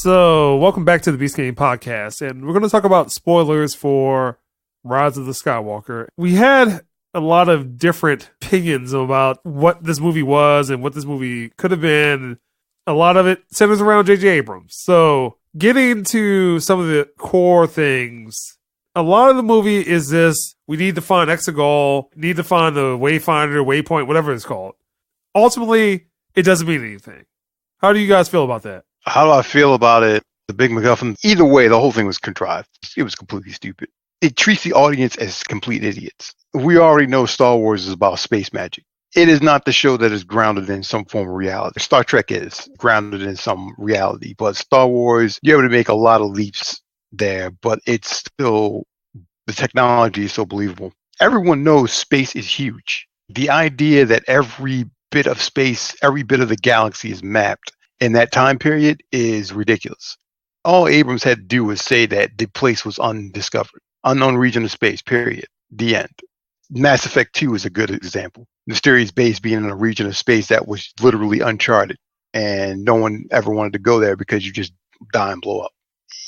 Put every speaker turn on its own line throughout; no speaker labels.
So, welcome back to the Beast Game Podcast, and we're going to talk about spoilers for Rise of the Skywalker. We had a lot of different opinions about what this movie was and what this movie could have been. A lot of it centers around J.J. Abrams. So, getting to some of the core things, a lot of the movie is this: we need to find Exegol, need to find the Wayfinder, Waypoint, whatever it's called. Ultimately, it doesn't mean anything. How do you guys feel about that?
How do I feel about it? The big MacGuffin. Either way, the whole thing was contrived. It was completely stupid. It treats the audience as complete idiots. We already know Star Wars is about space magic. It is not the show that is grounded in some form of reality. Star Trek is grounded in some reality, but Star Wars, you're able to make a lot of leaps there, but it's still, the technology is so believable. Everyone knows space is huge. The idea that every bit of space, every bit of the galaxy is mapped in that time period is ridiculous. All Abrams had to do was say that the place was undiscovered, unknown region of space, period. The end. Mass Effect 2 is a good example. Mysterious base being in a region of space that was literally uncharted, and no one ever wanted to go there because you just die and blow up.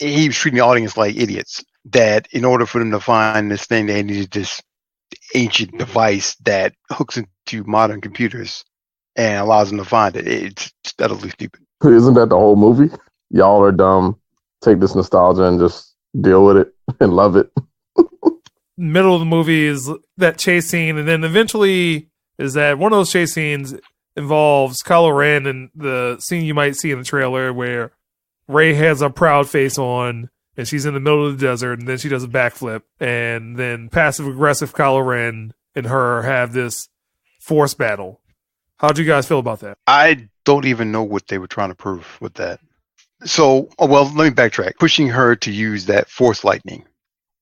He was treating the audience like idiots, that in order for them to find this thing, they needed this ancient device that hooks into modern computers and allows them to find it. It's utterly stupid.
Isn't that the whole movie? Y'all are dumb. Take this nostalgia and just deal with it and love it.
Middle of the movie is that chase scene, and then eventually is that one of those chase scenes involves Kylo Ren and the scene you might see in the trailer where Rey has a proud face on and she's in the middle of the desert, and then she does a backflip, and then passive-aggressive Kylo Ren and her have this force battle. How'd you guys feel about that?
I don't even know what they were trying to prove with that. So, let me backtrack. Pushing her to use that force lightning.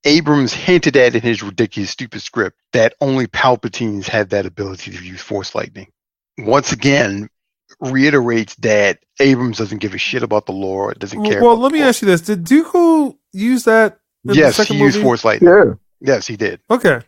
Abrams hinted at in his ridiculous, stupid script that only Palpatines had that ability to use force lightning. Once again, reiterates that Abrams doesn't give a shit about the lore. Doesn't care.
Well, let me ask you this. Did Dooku use that in the second movie?
Yes, he used force lightning.
Yeah.
Yes, he did.
Okay.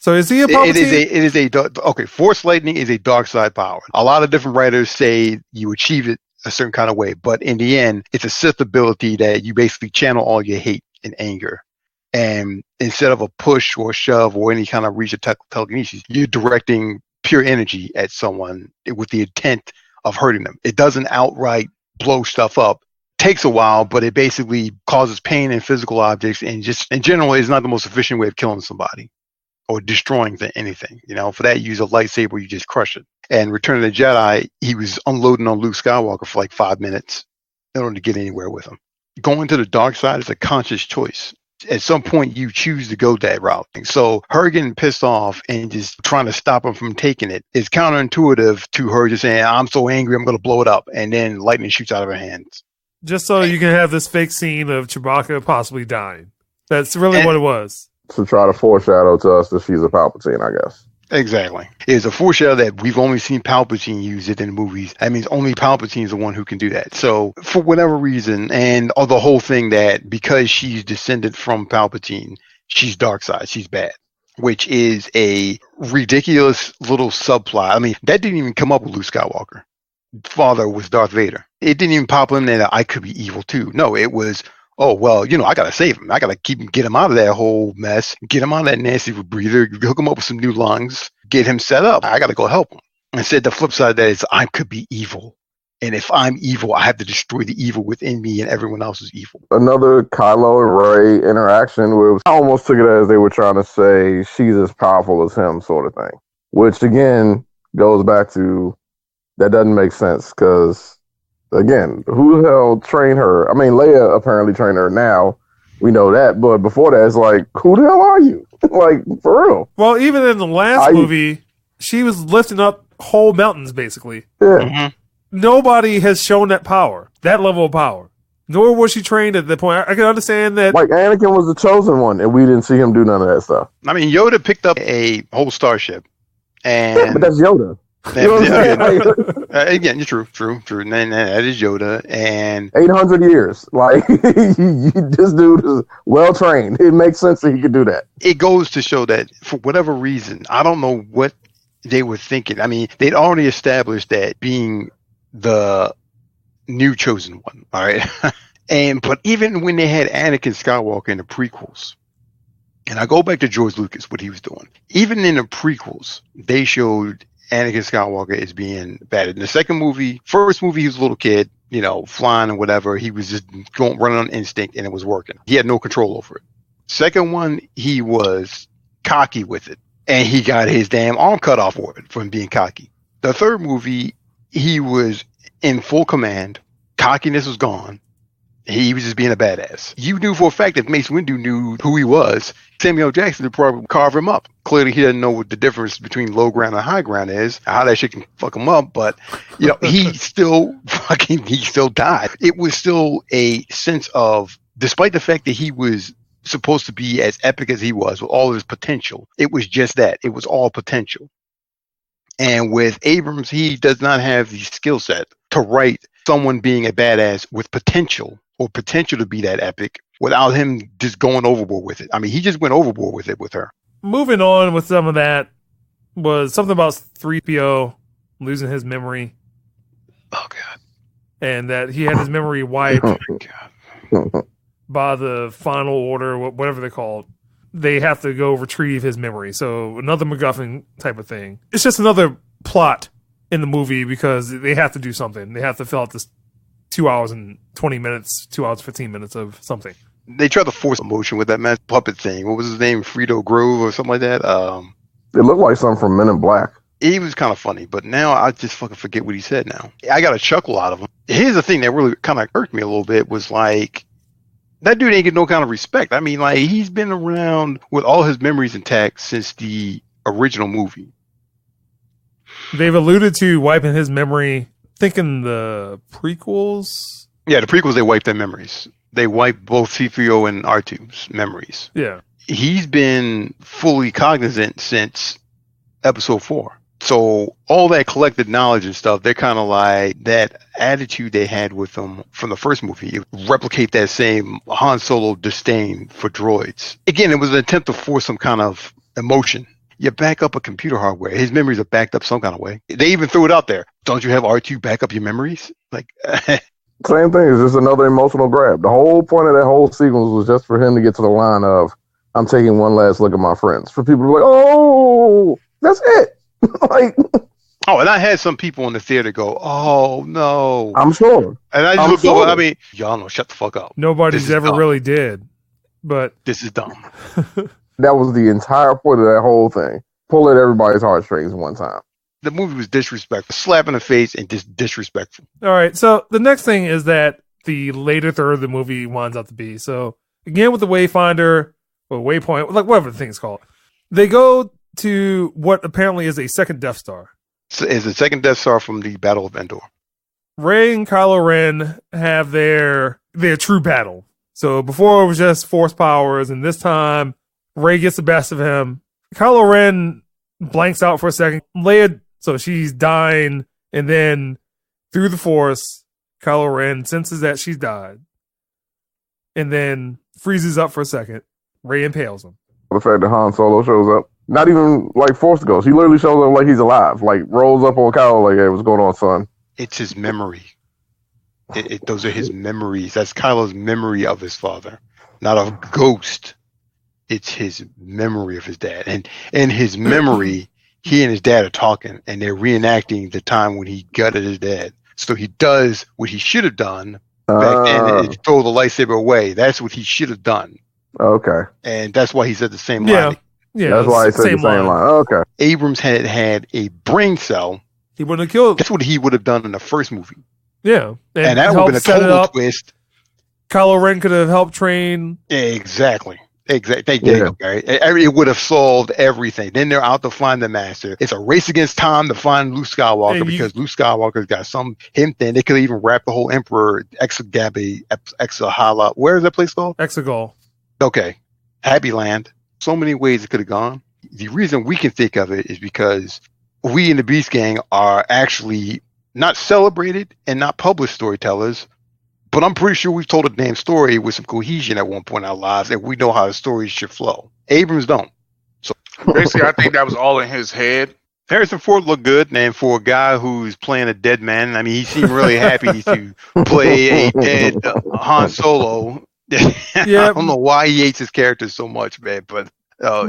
So is he a Palpatine?
Force lightning is a dark side power. A lot of different writers say you achieve it a certain kind of way, but in the end, it's a Sith ability that you basically channel all your hate and anger. And instead of a push or a shove or any kind of reach of telekinesis, you're directing pure energy at someone with the intent of hurting them. It doesn't outright blow stuff up. Takes a while, but it basically causes pain in physical objects, and just in general, it's not the most efficient way of killing somebody or destroying anything. You know, for that, you use a lightsaber, you just crush it. And Return of the Jedi, he was unloading on Luke Skywalker for like 5 minutes in order to get anywhere with him. Going to the dark side is a conscious choice. At some point, you choose to go that route. So her getting pissed off and just trying to stop him from taking it is counterintuitive to her just saying, I'm so angry, I'm going to blow it up. And then lightning shoots out of her hands.
Just so you can have this fake scene of Chewbacca possibly dying. That's really what it was.
To try to foreshadow to us that she's a Palpatine, I guess.
Exactly. It's a foreshadow that we've only seen Palpatine use it in the movies. That means only Palpatine is the one who can do that. So for whatever reason, and the whole thing that because she's descended from Palpatine, she's Darkseid, she's bad, which is a ridiculous little subplot. I mean, that didn't even come up with Luke Skywalker. Father was Darth Vader. It didn't even pop in there that I could be evil too. No, it was, oh, well, I got to save him. I got to get him out of that whole mess, get him out of that nasty breather, hook him up with some new lungs, get him set up. I got to go help him. Instead, the flip side of that is I could be evil. And if I'm evil, I have to destroy the evil within me, and everyone else is evil.
Another Kylo and Rey interaction where I almost took it as they were trying to say she's as powerful as him sort of thing. Which, again, goes back to that doesn't make sense because, again, who the hell trained her? I mean, Leia apparently trained her now. We know that. But before that, it's like, who the hell are you? Like, for real.
Well, even in the last movie, she was lifting up whole mountains, basically.
Yeah.
Mm-hmm.
Nobody has shown that power, that level of power. Nor was she trained at that point. I can understand that.
Like, Anakin was the chosen one, and we didn't see him do none of that stuff.
I mean, Yoda picked up a whole starship. And
yeah, but that's Yoda.
Again, true. And that is Yoda. And
800 years. Like, this dude is well trained. It makes sense that he could do that.
It goes to show that for whatever reason, I don't know what they were thinking. I mean, they'd already established that being the new chosen one, all right? But even when they had Anakin Skywalker in the prequels, and I go back to George Lucas, what he was doing. Even in the prequels, they showed Anakin Skywalker as being bad. In the first movie, he was a little kid, flying and whatever. He was just running on instinct, and it was working. He had no control over it. Second one, he was cocky with it, and he got his damn arm cut off for it from being cocky. The third movie, he was in full command. Cockiness was gone. He was just being a badass. You knew for a fact that Mace Windu knew who he was. Samuel L. Jackson would probably carve him up. Clearly, he doesn't know what the difference between low ground and high ground is, how that shit can fuck him up. But, he still died. It was still a sense of, despite the fact that he was supposed to be as epic as he was with all of his potential, it was just that. It was all potential. And with Abrams, he does not have the skill set to write someone being a badass with potential or potential to be that epic without him just going overboard with it. I mean, he just went overboard with it with her.
Moving on with some of that was something about 3PO losing his memory.
Oh, God.
And that he had his memory wiped
God.
by the final order, whatever they're called. They have to go retrieve his memory. So another MacGuffin type of thing. It's just another plot in the movie because they have to do something. They have to fill out this 2 hours and 20 minutes, 2 hours, 15 minutes of something.
They tried to force emotion with that man's puppet thing. What was his name? Frito Grove or something like that?
It looked like something from Men in Black.
He was kind of funny, but now I just fucking forget what he said now. I got a chuckle out of him. Here's the thing that really kind of irked me a little bit was like, that dude ain't get no kind of respect. I mean, like, he's been around with all his memories intact since the original movie.
They've alluded to wiping his memory, thinking the prequels.
Yeah, the prequels, they wiped their memories. They wiped both C-3PO and R2's memories.
Yeah.
He's been fully cognizant since episode 4. So all that collected knowledge and stuff, they're kind of like that attitude they had with him from the first movie. Replicate that same Han Solo disdain for droids. Again, it was an attempt to force some kind of emotion. You back up a computer hardware. His memories are backed up some kind of way. They even threw it out there. Don't you have R2 back up your memories? Like,
same thing. It's just another emotional grab. The whole point of that whole sequence was just for him to get to the line of, I'm taking one last look at my friends. For people to be like, oh, that's it. Like,
oh, and I had some people in the theater go, "Oh no!"
I'm sure,
and I just looked over. I mean, y'all know, shut the fuck up.
Nobody's ever really did, but
this is dumb.
That was the entire point of that whole thing. Pull at everybody's heartstrings one time.
The movie was disrespectful, slap in the face, and just disrespectful.
All right, so the next thing is that the later third of the movie winds up to be. So again, with the Wayfinder or Waypoint, like whatever the thing's called, they go to what apparently is a second Death Star.
It's a second Death Star from the Battle of Endor.
Rey and Kylo Ren have their true battle. So before it was just force powers, and this time Rey gets the best of him. Kylo Ren blanks out for a second. Leia, so she's dying, and then through the force, Kylo Ren senses that she's died, and then freezes up for a second. Rey impales him.
The fact that Han Solo shows up. Not even like Force Ghost. He literally shows up like he's alive. Like rolls up on Kylo like, hey, what's going on, son?
It's his memory. Those are his memories. That's Kylo's memory of his father. Not a ghost. It's his memory of his dad. And in his memory, he and his dad are talking, and they're reenacting the time when he gutted his dad. So he does what he should have done back then and throw the lightsaber away. That's what he should have done.
Okay.
And that's why he said the same line.
Yeah,
that's why I said the same line. Okay.
Abrams had a brain cell.
He wouldn't have killed.
That's what he would have done in the first movie.
Yeah.
And that would have been a total twist.
Kylo Ren could have helped train.
Exactly. It would have solved everything. Then they're out to find the master. It's a race against time to find Luke Skywalker because Luke Skywalker's got some him thing. They could even wrap the whole Emperor Exahala. Where is that place called?
Exegol.
Okay. Happy Land. So many ways it could have gone. The reason we can think of it is because we in the Beast Gang are actually not celebrated and not published storytellers, but I'm pretty sure we've told a damn story with some cohesion at one point in our lives, and we know how the stories should flow. Abrams don't. So
basically, I think that was all in his head.
Harrison Ford looked good, and for a guy who's playing a dead man, I mean, he seemed really happy to play a dead Han Solo. I don't know why he hates his character so much, man, but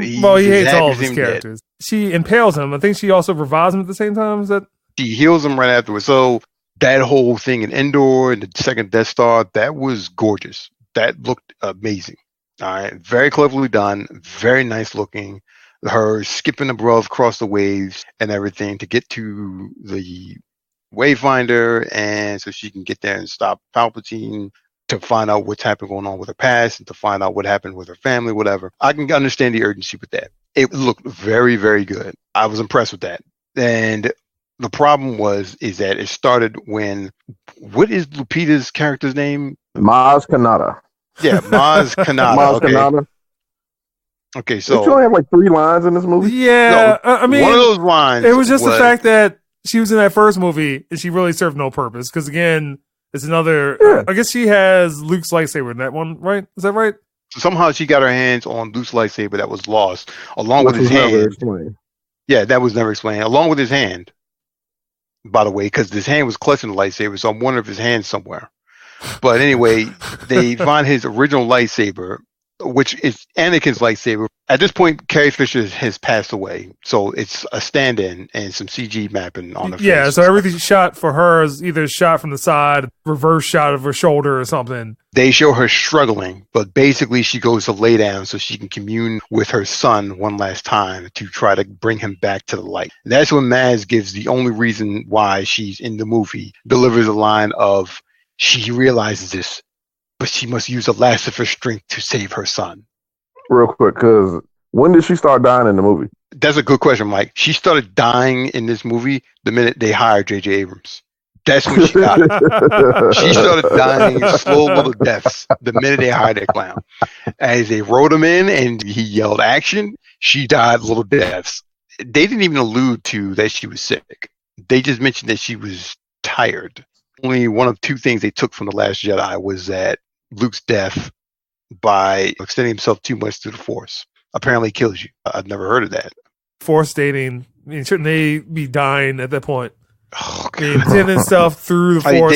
he hates all of his characters. Dead. She impales him. I think she also revives him at the same time. Is that?
She heals him right afterwards. So that whole thing in Endor and the second Death Star, that was gorgeous. That looked amazing. All right, very cleverly done, very nice looking. Her skipping above across the waves and everything to get to the Wayfinder, and so she can get there and stop Palpatine, to find out what's happened going on with her past and to find out what happened with her family, whatever. I can understand the urgency with that. It looked very, very good. I was impressed with that. And the problem is that it started when, what is Lupita's character's name?
Maz Kanata.
Yeah, Maz Kanata.
Maz Kanata.
Okay, so
she only have like 3 lines in this movie.
Yeah, no, I mean,
one of those lines.
It was just the fact that she was in that first movie and she really served no purpose. Because again, it's another. Yeah. I guess she has Luke's lightsaber in that one, right? Is that right?
Somehow she got her hands on Luke's lightsaber that was lost, along with his hand. Yeah, that was never explained. Along with his hand, by the way, because his hand was clutching the lightsaber, so I'm wondering if his hand's somewhere. But anyway, they find his original lightsaber, which is Anakin's lightsaber. At this point, Carrie Fisher has passed away, so it's a stand-in and some CG mapping on her face.
Yeah, so everything shot for her is either shot from the side, reverse shot of her shoulder or something.
They show her struggling, but basically she goes to lay down so she can commune with her son one last time to try to bring him back to the light. And that's when Maz gives the only reason why she's in the movie, delivers a line of, she realizes this, but she must use the last of her strength to save her son.
Real quick, because when did she start dying in the movie?
That's a good question, Mike. She started dying in this movie the minute they hired J.J. Abrams. That's when she got it. She started dying slow little deaths the minute they hired that clown. As they wrote him in and he yelled action, she died little deaths. They didn't even allude to that she was sick. They just mentioned that she was tired. Only one of 2 things they took from The Last Jedi was that Luke's death by extending himself too much through the Force apparently kills you. I've never heard of that.
Force dating. I mean, shouldn't they be dying at that point? Oh, I mean, sending stuff through the Force,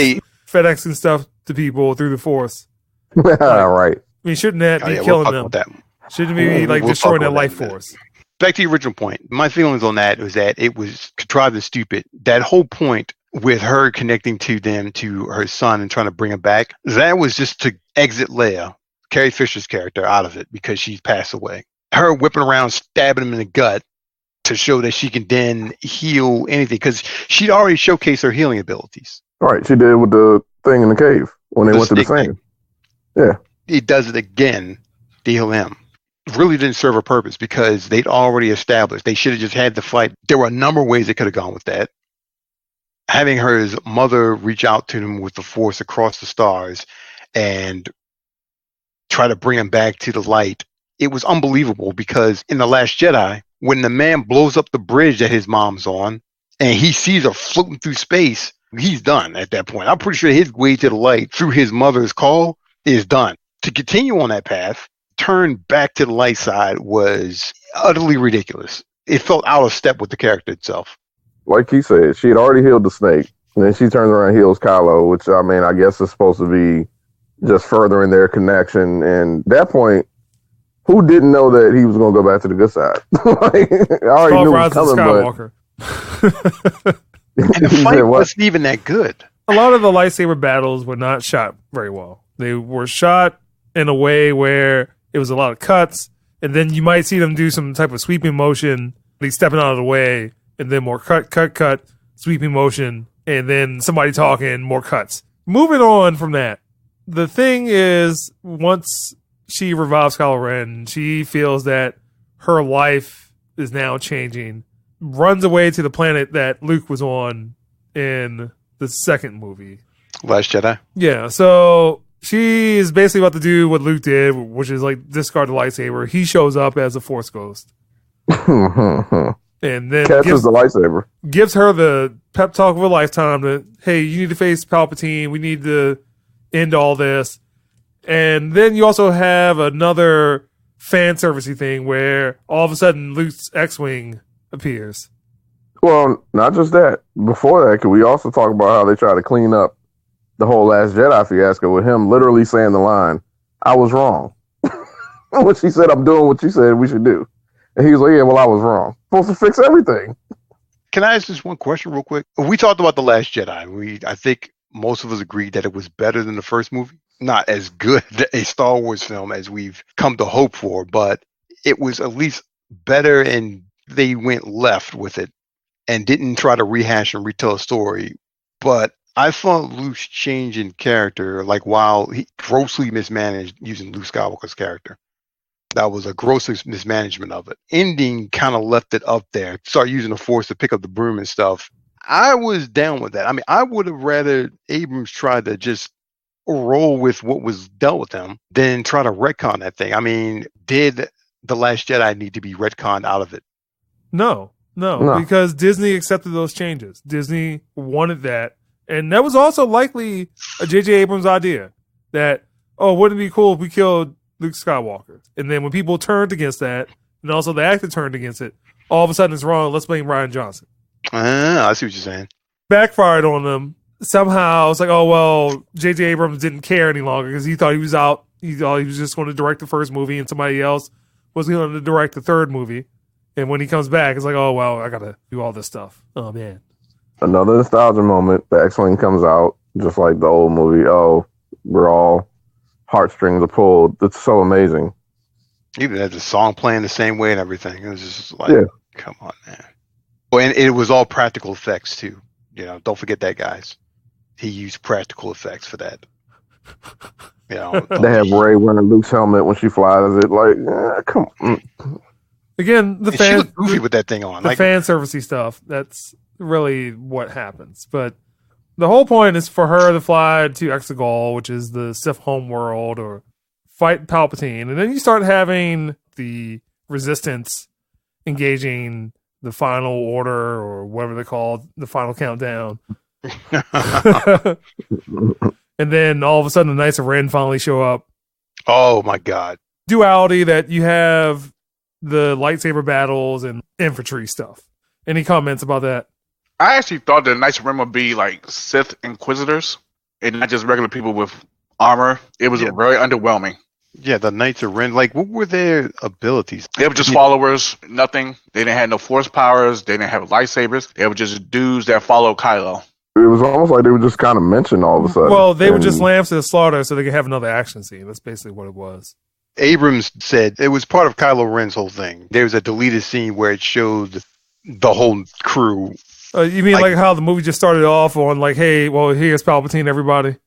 FedExing stuff to people through the Force.
Right.
I mean, shouldn't that be killing them? Shouldn't we be destroying their life force?
Back to the original point. My feelings on that was that it was contrived and stupid. That whole point with her connecting to them, to her son, and trying to bring him back, that was just to exit Leia, Carrie Fisher's character, out of it because she's passed away. Her whipping around, stabbing him in the gut to show that she can then heal anything, because she'd already showcased her healing abilities.
Right, she did with the thing in the cave when they went to the thing. Yeah.
He does it again to heal him. Really didn't serve a purpose because they'd already established. They should have just had the fight. There were a number of ways they could have gone with that. Having her mother reach out to him with the Force across the stars and try to bring him back to the light. It was unbelievable because in The Last Jedi, when the man blows up the bridge that his mom's on and he sees her floating through space, he's done at that point. I'm pretty sure his way to the light through his mother's call is done. To continue on that path, turn back to the light side was utterly ridiculous. It felt out of step with the character itself.
Like he said, she had already healed the snake, and then she turns around and heals Kylo, which, I mean, I guess is supposed to be just furthering their connection. And at that point, who didn't know that he was going to go back to the good side? I already knew it was coming,
Skywalker.
And the fight wasn't even that good.
A lot of the lightsaber battles were not shot very well. They were shot in a way where it was a lot of cuts, and then you might see them do some type of sweeping motion, like stepping out of the way, and then more cut, sweeping motion, and then somebody talking, more cuts. Moving on from that, the thing is, once she revives Kylo Ren, she feels that her life is now changing, runs away to the planet that Luke was on in the second movie.
Last Jedi? Yeah,
so she is basically about to do what Luke did, which is discard the lightsaber. He shows up as a Force ghost. And then
catches the lightsaber.
Gives her the pep talk of a lifetime that, hey, you need to face Palpatine. We need to end all this. And then you also have another fan servicey thing where all of a sudden Luke's X-Wing appears.
Well, not just that. Before that, could we also talk about how they try to clean up the whole Last Jedi fiasco with him literally saying the line, "I was wrong." When she said, "I'm doing what you said we should do." And he was like, "Yeah, well, I was wrong." Supposed to fix everything.
Can I ask this one question real quick? We talked about The Last Jedi. I think most of us agreed that it was better than the first movie. Not as good a Star Wars film as we've come to hope for, but it was at least better, and they went left with it and didn't try to rehash and retell a story. But I thought Luke's change in character, like while he grossly mismanaged using Luke Skywalker's character, that was a gross mismanagement of it. Ending kind of left it up there. Start using the Force to pick up the broom and stuff. I was down with that. I mean, I would have rather Abrams tried to just roll with what was dealt with him than try to retcon that thing. I mean, did The Last Jedi need to be retconned out of it?
No, because Disney accepted those changes. Disney wanted that. And that was also likely a J.J. Abrams idea that, wouldn't it be cool if we killed Luke Skywalker? And then when people turned against that, and also the actor turned against it, all of a sudden it's wrong. Let's blame Rian Johnson.
I see what you're saying.
Backfired on them. Somehow it's like, J.J. Abrams didn't care any longer because he thought he was out. He thought he was just going to direct the first movie and somebody else was going to direct the third movie. And when he comes back, it's like, I got to do all this stuff. Oh, man.
Another nostalgia moment. The X-Wing comes out, just like the old movie. We're all heartstrings are pulled. It's so amazing.
Even had the song playing the same way and everything. It was just like, come on, man. Oh, and it was all practical effects, too. Don't forget that, guys. He used practical effects for that. They
have Rey wearing Luke's helmet when she flies it. Like, come on.
Again,
she looked goofy with that thing on.
The fan servicey stuff. That's really what happens. But the whole point is for her to fly to Exegol, which is the Sith homeworld, or fight Palpatine. And then you start having the Resistance engaging the Final Order, or whatever they're called, the Final Countdown. And then all of a sudden the Knights of Ren finally show up.
Oh my God.
Duality that you have the lightsaber battles and infantry stuff. Any comments about that?
I actually thought the Knights of Ren would be like Sith Inquisitors and not just regular people with armor. It was very underwhelming.
Yeah, the Knights of Ren, like, what were their abilities?
They were just followers, nothing. They didn't have no force powers. They didn't have lightsabers. They were just dudes that followed Kylo.
It was almost like they were just kind of mentioned all of a sudden.
Well, they were just lambs to the slaughter so they could have another action scene. That's basically what it was.
Abrams said it was part of Kylo Ren's whole thing. There was a deleted scene where it showed the whole crew.
You mean like how the movie just started off on like, hey, well, here's Palpatine, everybody?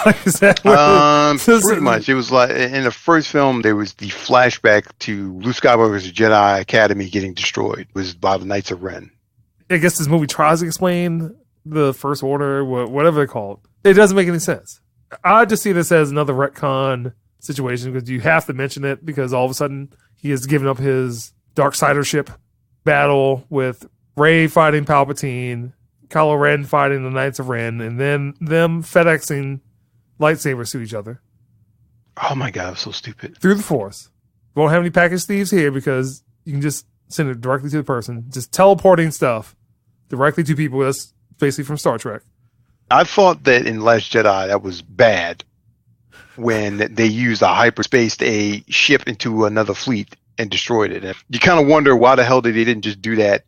Like, is that
pretty much. It was like in the first film, there was the flashback to Luke Skywalker's Jedi Academy getting destroyed. It was by the Knights of Ren.
I guess this movie tries to explain the First Order, whatever they're called. It doesn't make any sense. I just see this as another retcon situation because you have to mention it because all of a sudden he has given up his Darksidership battle with Rey fighting Palpatine, Kylo Ren fighting the Knights of Ren, and then them FedExing lightsabers to each other.
Oh my God, it was so stupid.
Through the Force. We won't have any package thieves here because you can just send it directly to the person. Just teleporting stuff directly to people. That's basically from Star Trek.
I thought that in Last Jedi that was bad when they used a hyperspace a ship into another fleet and destroyed it. And you kind of wonder why the hell they didn't just do that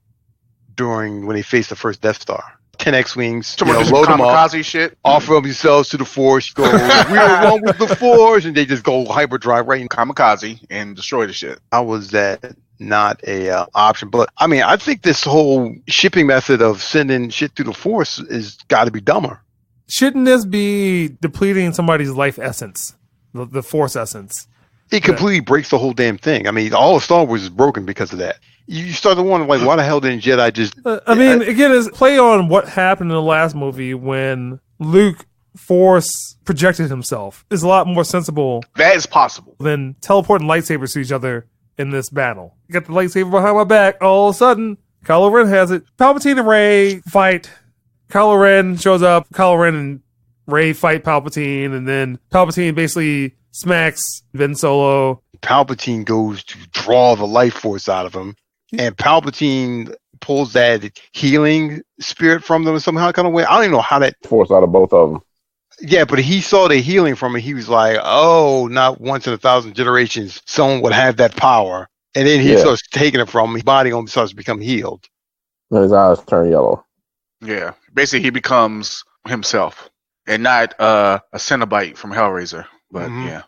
during when they faced the first Death Star. 10 X-Wings, load them up,
shit.
offer them themselves to the Force, go, we are one with the Force, and they just go hyperdrive right in
kamikaze and destroy the shit.
How was that not a option? But I mean, I think this whole shipping method of sending shit through the Force is got to be dumber.
Shouldn't this be depleting somebody's life essence, the Force essence?
It completely breaks the whole damn thing. I mean, all of Star Wars is broken because of that. You start to wonder, like, why the hell didn't Jedi just...
again, it's play on what happened in the last movie when Luke Force projected himself. Is a lot more sensible.
That is possible.
Than teleporting lightsabers to each other in this battle. You got the lightsaber behind my back. All of a sudden, Kylo Ren has it. Palpatine and Rey fight. Kylo Ren shows up. Kylo Ren and Rey fight Palpatine, and then Palpatine basically smacks Ben Solo.
Palpatine goes to draw the life force out of him, and Palpatine pulls that healing spirit from them somehow kind of way. I don't even know how that
Force out of both of them.
Yeah, but he saw the healing from it. He was like, "Oh, not once in 1,000 generations, someone would have that power." And then he starts taking it from him. His body only starts to become healed.
And his eyes turn yellow.
Yeah, basically he becomes himself and not a Cenobite from Hellraiser. But yeah,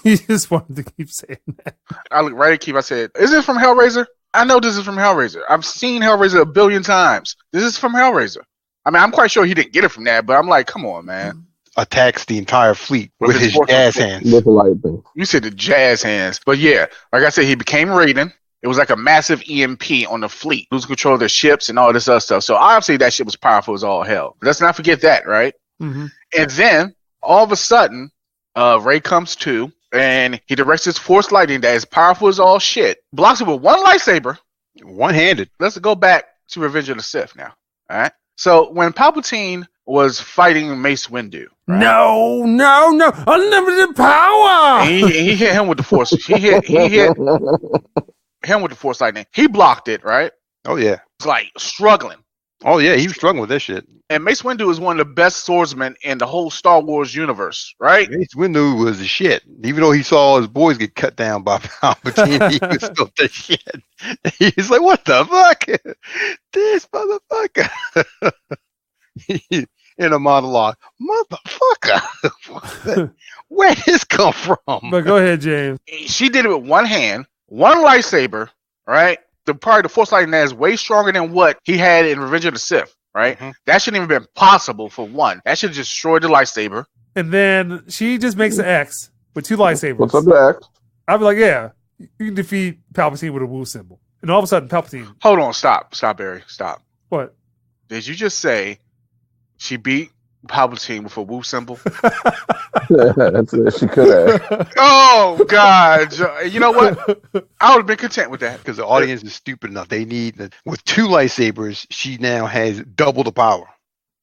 You just wanted to keep saying that.
I look right at Keith. I said, "Is this from Hellraiser?" I know this is from Hellraiser. I've seen Hellraiser a billion times. This is from Hellraiser. I mean, I'm quite sure he didn't get it from that, but I'm like, come on, man.
Attacks the entire fleet with his jazz hands.
With the lightning.
You said the jazz hands. But yeah, like I said, he became Raiden. It was like a massive EMP on the fleet. Lose control of the ships and all this other stuff. So obviously that shit was powerful as all hell. Let's not forget that, right?
Mm-hmm.
And then, all of a sudden, Ray comes to, and he directs his force lightning that is powerful as all shit. Blocks it with one lightsaber.
One-handed.
Let's go back to Revenge of the Sith now. All right? So when Palpatine was fighting Mace Windu, right?
No, unlimited power.
He hit him with the force. He hit him with the force lightning. He blocked it, right?
Oh yeah.
It's like struggling.
Oh yeah, he was struggling with that shit.
And Mace Windu is one of the best swordsmen in the whole Star Wars universe, right?
Mace Windu was the shit. Even though he saw his boys get cut down by Palpatine, he was still the shit. He's like, what the fuck? This motherfucker. In a monologue. Motherfucker. Where did this come from?
But go ahead, James.
She did it with one hand, one lightsaber, right? Probably the force lightning that is way stronger than what he had in Revenge of the Sith, right? Mm-hmm. That shouldn't even been possible for one. That should have destroyed the lightsaber.
And then she just makes an X with two lightsabers.
What's up, the X?
I'd be like, yeah, you can defeat Palpatine with a woo symbol. And all of a sudden, Palpatine.
Hold on, stop, Barry, stop.
What?
Did you just say she beat Palpatine with a woo symbol?
That's it. She could have.
Oh God! You know what? I would have been content with that
because the audience is stupid enough. They need with two lightsabers. She now has double the power.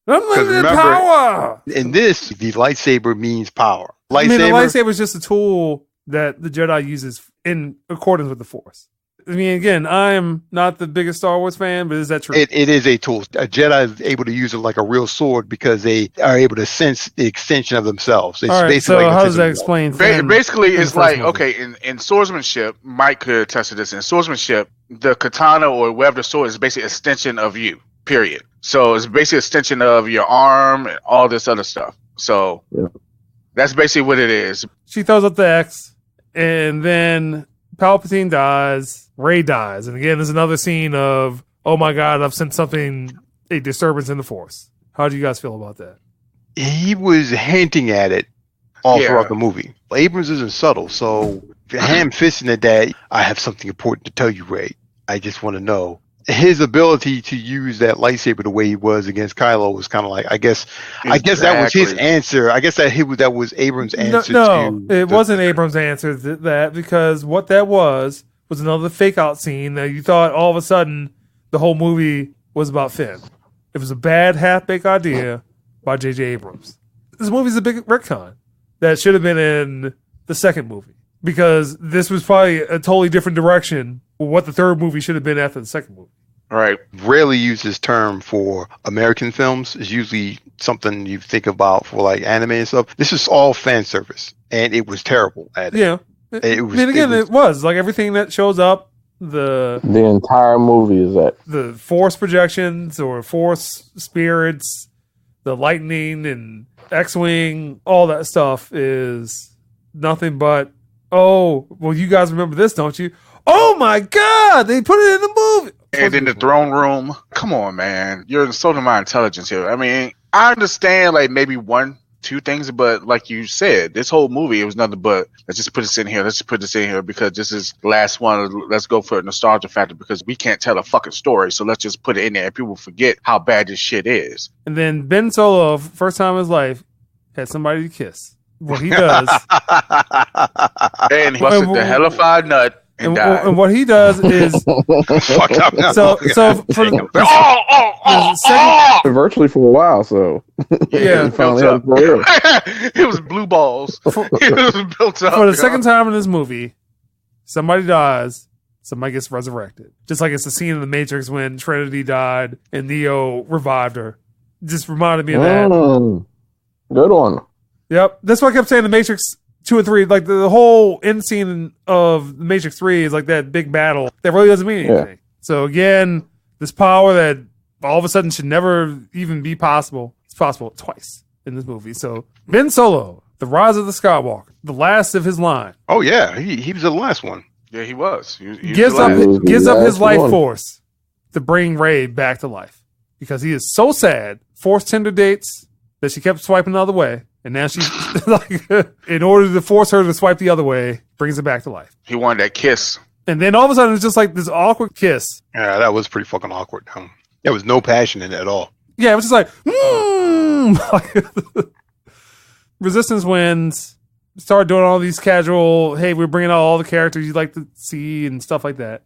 Unlimited power.
In this, the lightsaber means power.
The lightsaber is just a tool that the Jedi uses in accordance with the Force. I mean, again, I'm not the biggest Star Wars fan, but is that true?
It is a tool. A Jedi is able to use it like a real sword because they are able to sense the extension of themselves. It's
all right,
basically
so how does that explain?
Basically, it's like, okay, in swordsmanship, Mike could attest to this. In swordsmanship, the katana or whatever the sword is basically an extension of you, period. So it's basically an extension of your arm and all this other stuff. So that's basically what it is.
She throws up the X, and then Palpatine dies. Rey dies. And again, there's another scene of, oh my God, I've sent a disturbance in the Force. How do you guys feel about that?
He was hinting at it all throughout the movie. Abrams isn't subtle, so ham-fisting at that, I have something important to tell you, Rey. I just want to know. His ability to use that lightsaber the way he was against Kylo was kind of like, I guess that was his answer. I guess that was Abrams' answer.
No, it wasn't Abrams' answer to that, because what that was another fake out scene that you thought all of a sudden the whole movie was about Finn. It was a bad half-baked idea by J.J. Abrams. This movie's a big retcon that should have been in the second movie, because this was probably a totally different direction for what the third movie should have been after the second movie.
Right. Rarely use this term for American films. It's usually something you think about for like anime and stuff. This is all fan service, and it was terrible at it.
Yeah. It was like everything that shows up. The
entire movie is that
the Force projections or Force spirits, the lightning and X-wing, all that stuff is nothing but, oh, well, you guys remember this, don't you? Oh my God, they put it in the movie.
And in the throne room, come on, man, you're insulting my intelligence here. I mean, I understand like maybe 1-2 things, but like you said, this whole movie, it was nothing but let's just put this in here. Let's just put this in here because this is the last one. Let's go for a nostalgia factor because we can't tell a fucking story. So let's just put it in there and people forget how bad this shit is.
And then Ben Solo, first time in his life, had somebody to kiss. What he does.
And he busted the hellified nut.
And what he does is
fucked up.
So for
virtually for a while, so
yeah,
finally had it for real.
It was blue balls. It was built up.
For the second time in this movie, somebody dies. somebody gets resurrected. Just like it's the scene in The Matrix when Trinity died and Neo revived her. Just reminded me of that.
Good one.
Yep. That's why I kept saying The Matrix 2 and 3, like the whole end scene of The Matrix 3 is like that big battle that really doesn't mean anything. Yeah. So again, this power that all of a sudden should never even be possible. It's possible twice in this movie. So Ben Solo, The Rise of the Skywalker, the last of his line.
Oh yeah, he was the last one.
Yeah, he was. He
gives up his life force to bring Rey back to life because he is so sad. Forced Tinder dates that she kept swiping the other way. And now she's like, in order to force her to swipe the other way, brings it back to life.
He wanted that kiss.
And then all of a sudden, it's just like this awkward kiss.
Yeah, that was pretty fucking awkward. There was no passion in it at all.
Yeah, it was just like, Resistance wins. Start doing all these casual, hey, we're bringing out all the characters you'd like to see and stuff like that.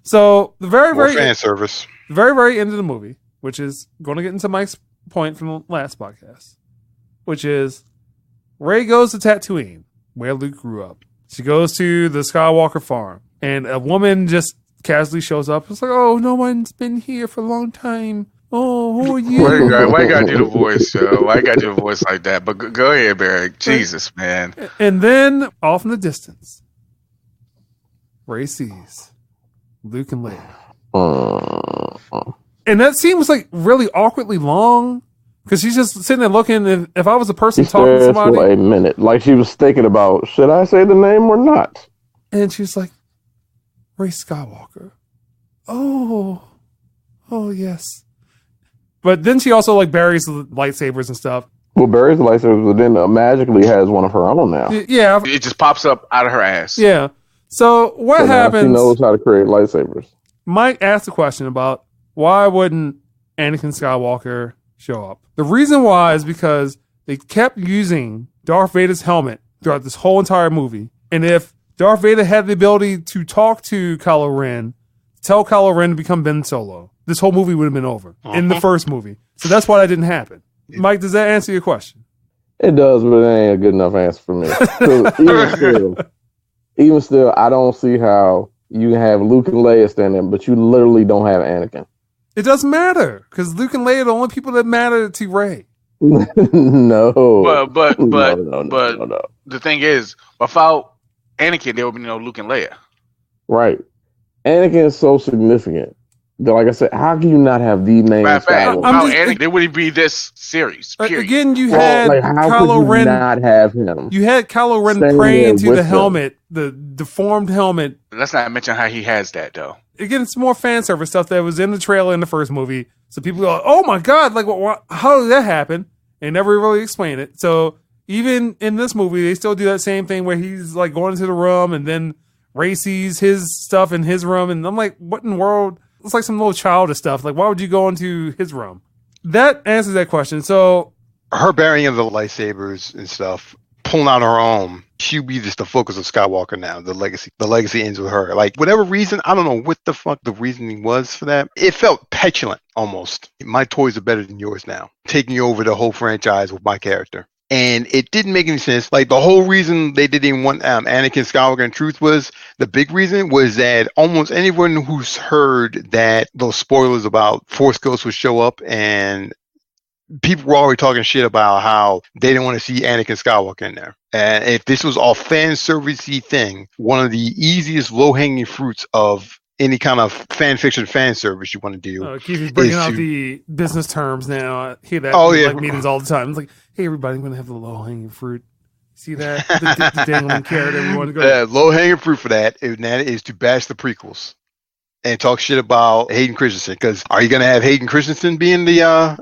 So the very
fan service.
Very, very end of the movie, which is going to get into Mike's point from the last podcast. Which is, Rey goes to Tatooine, where Luke grew up. She goes to the Skywalker farm, and a woman just casually shows up. It's like, oh, no one's been here for a long time. Oh, who are you?
Why you gotta do the voice, yo? Why you gotta do a voice like that? But go ahead, Barry. Jesus, man.
And then, off in the distance, Rey sees Luke and Leia. And that scene was like really awkwardly long. Because she's just sitting there looking, if I was a person talking to somebody...
for a minute, like she was thinking about, should I say the name or not?
And she's like, Rey Skywalker. Oh, yes. But then she also like buries the lightsabers and stuff.
Well, buries the lightsabers, but then magically has one of her own now.
Yeah.
It just pops up out of her ass.
Yeah. So what happens...
She knows how to create lightsabers.
Mike asked a question about why wouldn't Anakin Skywalker show up. The reason why is because they kept using Darth Vader's helmet throughout this whole entire movie. And if Darth Vader had the ability to talk to Kylo Ren, tell Kylo Ren to become Ben Solo, this whole movie would have been over in the first movie. So that's why that didn't happen. Mike, does that answer your question?
It does, but it ain't a good enough answer for me. Even still, I don't see how you can have Luke and Leia standing, but you literally don't have Anakin.
It doesn't matter because Luke and Leia are the only people that matter to Rey.
No.
But the thing is, without Anakin, there would be no Luke and Leia.
Right. Anakin is so significant. But like I said, how can you not have the main
Anakin, there wouldn't be this series. Period.
Again, you had Kylo Ren
not have him.
You had Kylo Ren praying to the helmet, the deformed helmet.
Let's not mention how he has that though.
Again, it's more fan service stuff that was in the trailer in the first movie. So people go, oh my God, like, how did that happen? They never really explained it. So even in this movie, they still do that same thing where he's like going into the room and then Rey sees his stuff in his room. And I'm like, what in the world? It's like some little childish stuff. Like, why would you go into his room? That answers that question. So
her burying of the lightsabers and stuff, pulling out her own, she'll be just the focus of Skywalker now. The legacy ends with her. Like, whatever reason, I don't know what the fuck the reasoning was for that. It felt petulant almost. My toys are better than yours now. Taking over the whole franchise with my character. And it didn't make any sense. Like, the whole reason they didn't want Anakin Skywalker in truth was, the big reason was that almost anyone who's heard that those spoilers about Force Ghosts would show up, and people were already talking shit about how they didn't want to see Anakin Skywalker in there. And if this was all fan servicey thing, one of the easiest low-hanging fruits of any kind of fan fiction fan service you want to do.
Keep bringing out the business terms now. I hear that in meetings all the time. It's like, hey, everybody, I'm going to have the low-hanging fruit. See that? The dangling carrot everyone goes.
The low-hanging fruit for that is to bash the prequels and talk shit about Hayden Christensen. Because are you going to have Hayden Christensen being the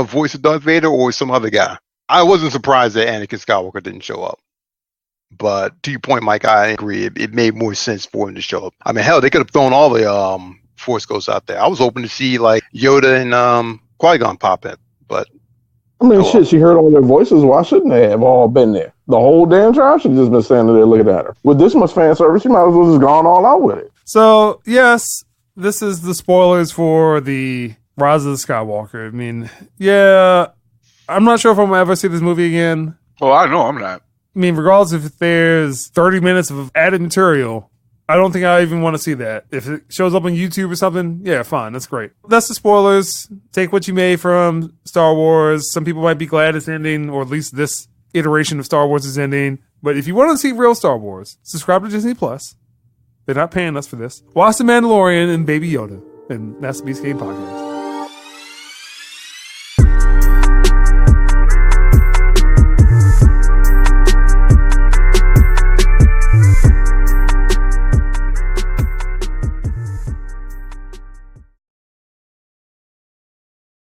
voice of Darth Vader or some other guy? I wasn't surprised that Anakin Skywalker didn't show up. But to your point, Mike, I agree. It made more sense for him to show up. I mean, hell, they could have thrown all the Force Ghosts out there. I was hoping to see like Yoda and Qui-Gon pop in, but
I mean, shit, she heard all their voices. Why shouldn't they have all been there? The whole damn tribe should have just been standing there looking at her. With this much fan service, she might as well just gone all out with it.
So, yes, this is the spoilers for the Rise of the Skywalker. I mean, yeah, I'm not sure if I'm going to ever see this movie again.
Well, I know I'm not.
I mean, regardless if there's 30 minutes of added material, I don't think I even want to see that. If it shows up on YouTube or something, yeah, fine, that's great. That's the spoilers. Take what you may from Star Wars. Some people might be glad it's ending, or at least this iteration of Star Wars is ending. But if you want to see real Star Wars, subscribe to Disney Plus. They're not paying us for this. Watch The Mandalorian and Baby Yoda. And that's the Beast Game Podcast.